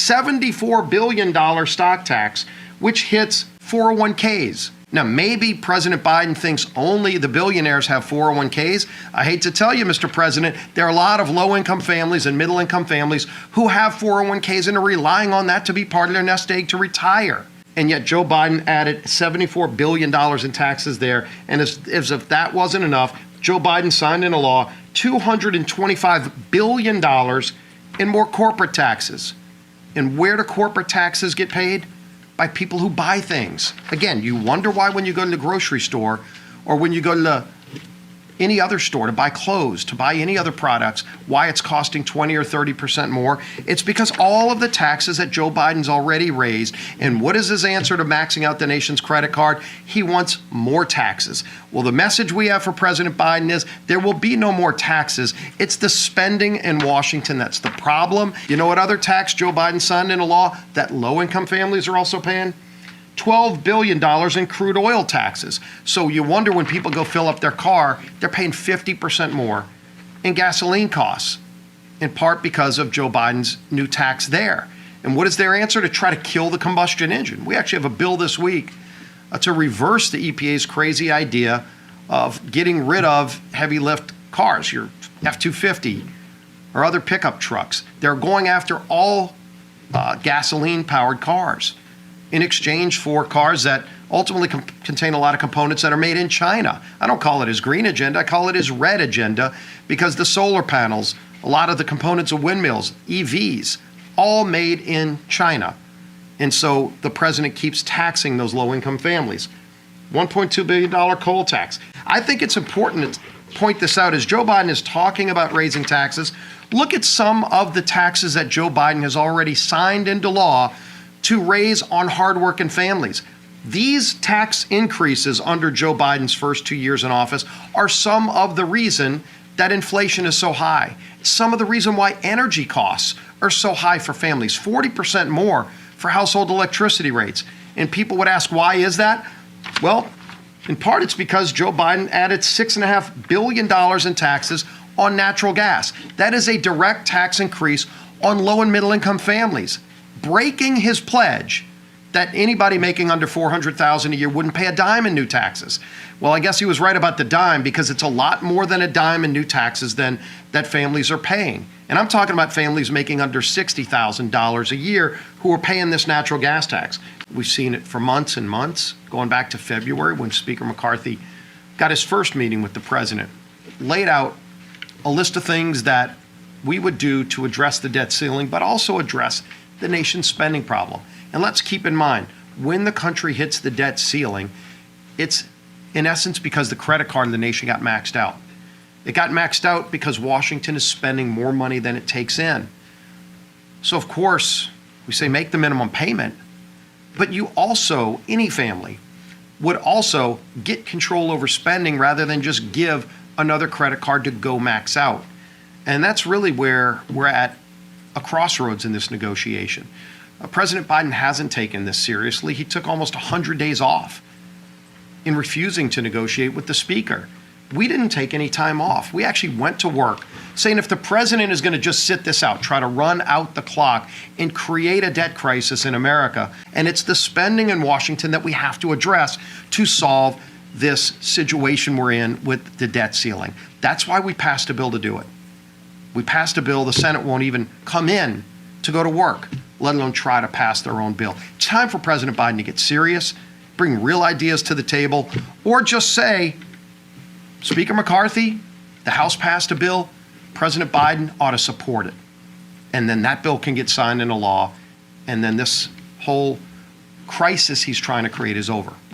$74 billion stock tax, which hits 401ks. Now, maybe President Biden thinks only the billionaires have 401ks. I hate to tell you, Mr. President, there are a lot of low-income families and middle-income families who have 401ks and are relying on that to be part of their nest egg to retire. And yet Joe Biden added $74 billion in taxes there. And as if that wasn't enough, Joe Biden signed into law $225 billion in more corporate taxes. And where do corporate taxes get paid? By people who buy things. Again, you wonder why when you go to the grocery store or when you go to any other store to buy clothes, to buy any other products, why it's costing 20 or 30% more. It's because all of the taxes that Joe Biden's already raised. And what is his answer to maxing out the nation's credit card? He wants more taxes. Well, the message we have for President Biden is there will be no more taxes. It's the spending in Washington that's the problem. You know what other tax Joe Biden signed into law that low-income families are also paying? $12 billion in crude oil taxes. So you wonder when people go fill up their car, they're paying 50% more in gasoline costs, in part because of Joe Biden's new tax there. And what is their answer? To try to kill the combustion engine. We actually have a bill this week to reverse the EPA's crazy idea of getting rid of heavy lift cars, your F-250 or other pickup trucks. They're going after all gasoline-powered cars in exchange for cars that ultimately contain a lot of components that are made in China. I don't call it his green agenda, I call it his red agenda, because the solar panels, a lot of the components of windmills, EVs, all made in China. And so the president keeps taxing those low-income families. $1.2 billion coal tax. I think it's important to point this out as Joe Biden is talking about raising taxes. Look at some of the taxes that Joe Biden has already signed into law to raise on hardworking families. These tax increases under Joe Biden's first 2 years in office are some of the reason that inflation is so high. Some of the reason why energy costs are so high for families, 40% more for household electricity rates. And people would ask, why is that? Well, in part it's because Joe Biden added $6.5 billion in taxes on natural gas. That is a direct tax increase on low and middle income families, breaking his pledge that anybody making under $400,000 a year wouldn't pay a dime in new taxes. Well, I guess he was right about the dime, because it's a lot more than a dime in new taxes than that families are paying. And I'm talking about families making under $60,000 a year who are paying this natural gas tax. We've seen it for months and months, going back to February when Speaker McCarthy got his first meeting with the president, laid out a list of things that we would do to address the debt ceiling, but also address the nation's spending problem. And let's keep in mind, when the country hits the debt ceiling, it's in essence because the credit card of the nation got maxed out. It got maxed out because Washington is spending more money than it takes in. So of course, we say make the minimum payment, but you also, any family, would also get control over spending rather than just give another credit card to go max out. And that's really where we're at a crossroads in this negotiation. President Biden hasn't taken this seriously. He took almost 100 days off in refusing to negotiate with the speaker. We didn't take any time off. We actually went to work saying if the president is going to just sit this out, try to run out the clock and create a debt crisis in America, and it's the spending in Washington that we have to address to solve this situation we're in with the debt ceiling. That's why we passed a bill to do it. We passed a bill, the Senate won't even come in to go to work, let alone try to pass their own bill. It's time for President Biden to get serious, bring real ideas to the table, or just say, Speaker McCarthy, the House passed a bill, President Biden ought to support it. And then that bill can get signed into law, and then this whole crisis he's trying to create is over.